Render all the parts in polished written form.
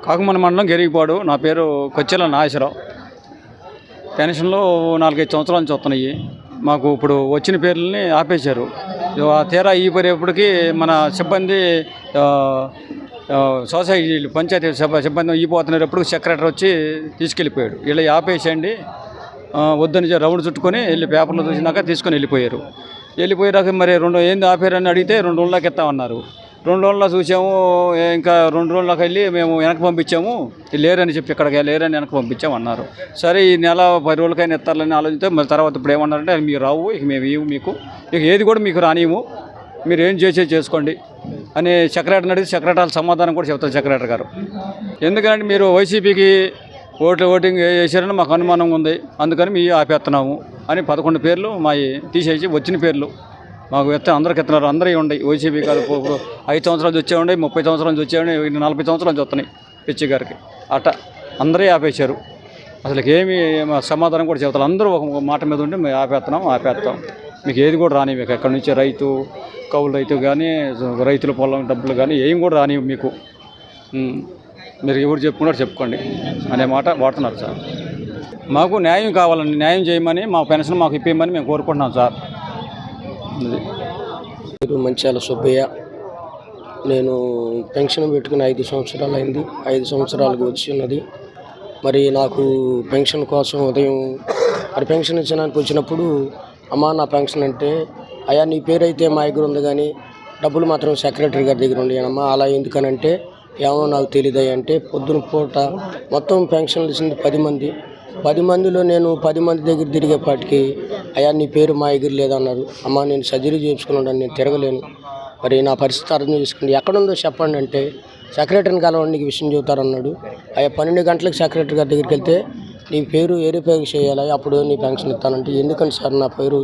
కాకుమన మండలం గెరిగిపాడు. నా పేరు కొచ్చెల నాగేశ్వరరావు. పెన్షన్లో 4-5 సంవత్సరాల నుంచి వస్తున్నాయి. మాకు ఇప్పుడు వచ్చిన పేర్లని ఆపేశారు. తీరా ఈ పరేపటికి మన సిబ్బంది సొసైటీ పంచాయతీ సిబ్బంది ఈపోతున్నప్పుడు సెక్రటరీ వచ్చి తీసుకెళ్ళిపోయాడు. వీళ్ళు ఆపేసేయండి వద్దని రౌండ్ చుట్టుకొని వెళ్ళి పేపర్లో చూసినాక తీసుకొని వెళ్ళిపోయాక మరి ఏంది ఆపారని అడిగితే 2 రోజులకి ఇస్తామన్నారు. 2 రోజుల్లో చూసాము. ఇంకా 2 రోజులకు వెళ్ళి మేము వెనక్కి పంపించాము. లేరని చెప్పి ఇక్కడికి లేరని వెనక్కి పంపించాము అన్నారు. సరే ఈ నెల 10 రోజులకైనా ఇస్తారని ఆలోచిస్తే మరి తర్వాత ఇప్పుడు ఏమన్నారంటే మీరు రావు, ఇక మేము ఇవ్వు, మీకు ఇక ఏది కూడా మీకు రానివ్వము, మీరు ఏం చేసుకోండి అని సెక్రటరీని అడిగితే సెక్రటరీ సమాధానం కూడా చెప్తారు సెక్రటరీ గారు. ఎందుకంటే మీరు వైసీపీకి ఓటింగ్ వేసారని మాకు అనుమానం ఉంది, అందుకని మీ ఆపేస్తున్నాము అని 11 పేర్లు మా తీసేసి వచ్చిన పేర్లు మాకు అందరికి ఎత్తున్నారు. అందరూ ఉన్నాయి. వైసీపీ కాదు 5 సంవత్సరాలు వచ్చేవాడి, 30 సంవత్సరాల నుంచి వచ్చేవాడి, 40 సంవత్సరాల నుంచి వస్తున్నాయి పిచ్చి గారికి. అందరూ ఆపేశారు. అసలు ఏమి సమాధానం కూడా చెబుతారు. అందరూ ఒక మాట మీద ఉండి మేము ఆపేస్తాం, మీకు ఏది కూడా రాని, మీకు ఎక్కడి నుంచి కౌలు రైతు కానీ రైతుల పొలం డబ్బులు కానీ ఏం కూడా రాని, మీకు మీరు ఎవరు చెప్పుకున్నారు చెప్పుకోండి అనే మాట వాడుతున్నారు సార్. మాకు న్యాయం కావాలండి, న్యాయం చేయమని, మా పెన్షన్ మాకు ఇప్పేయమని మేము కోరుకుంటున్నాం సార్. మంచాల సుబ్బయ్య. నేను పెన్షన్ పెట్టుకుని 5 సంవత్సరాలు అయింది. 5 సంవత్సరాలకు వచ్చి ఉన్నది. మరి నాకు పెన్షన్ కోసం ఉదయం మరి పెన్షన్ ఇచ్చడానికి వచ్చినప్పుడు అమ్మా నా పెన్షన్ అంటే, అయ్యా నీ పేరు అయితే మా దగ్గర ఉంది కానీ డబ్బులు మాత్రం సెక్రటరీ గారి దగ్గర ఉండేనమ్మా, అలా ఎందుకనంటే ఏమో నాకు తెలియదు అంటే పొద్దున పూట మొత్తం పెన్షన్లు ఇచ్చింది 10 మంది. 10 మందిలో నేను 10 మంది దగ్గర తిరిగేపాటికి అయ్యా నీ పేరు మా దగ్గర లేదన్నారు. అమ్మ నేను సర్జరీ చేయించుకున్నాను, నేను తిరగలేను, మరి నా పరిస్థితి అర్థం చేసుకోండి, ఎక్కడుందో చెప్పండి అంటే సెక్రటరీని కలవండి నీకు విషయం చెబుతారన్నాడు. అయ్యా 12 గంటలకు సెక్రటరీ గారి దగ్గరికి వెళ్తే నీ పేరు ఏరిపేరు చేయాలి, అప్పుడు నీ పెన్షన్ ఇస్తానంటే ఎందుకని సార్ నా పేరు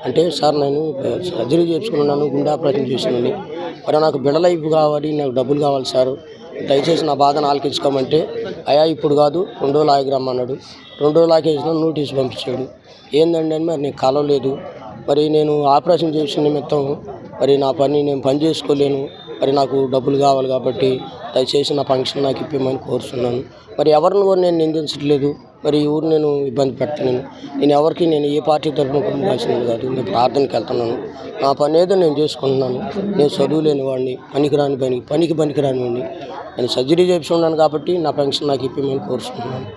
అంటే, సార్ నేను సర్జరీ చేయించుకున్నాను, గుండె ఆపరేషన్ చేసినాను, మరి నాకు బిడలైపు కావాలి, నాకు డబ్బులు కావాలి సార్, దయచేసి నా బాధను ఆలకించుకోమంటే అయ్యా ఇప్పుడు కాదు 2 రోజులు ఆగిరమ్మన్నాడు. 2 రోజులు ఆకేసిన నోటీస్ పంపించాడు. ఏందండి అని మరి నీకు కలవలేదు, మరి నేను ఆపరేషన్ చేసిన నిమిత్తం మరి నా నేను పని చేసుకోలేను, మరి నాకు డబ్బులు కావాలి కాబట్టి దయచేసి నా పెన్షన్ నాకు ఇప్పమని కోరుతున్నాను. మరి ఎవరిని కూడా నేను నిందించట్లేదు, మరి ఈ ఊరు నేను ఇబ్బంది పెడతాను. నేను ఎవరికి నేను ఏ పార్టీ తరఫున కొనుక్కోవాల్సింది కాదు, నేను ప్రార్థనకి వెళ్తున్నాను, నా పని ఏదో నేను చేసుకుంటున్నాను. నేను చదువులేని వాడిని, పనికి రాని వాడిని, నేను సర్జరీ చేయించుకున్నాను కాబట్టి నా పెన్షన్ నాకు ఇప్పమని కోరుతున్నాను.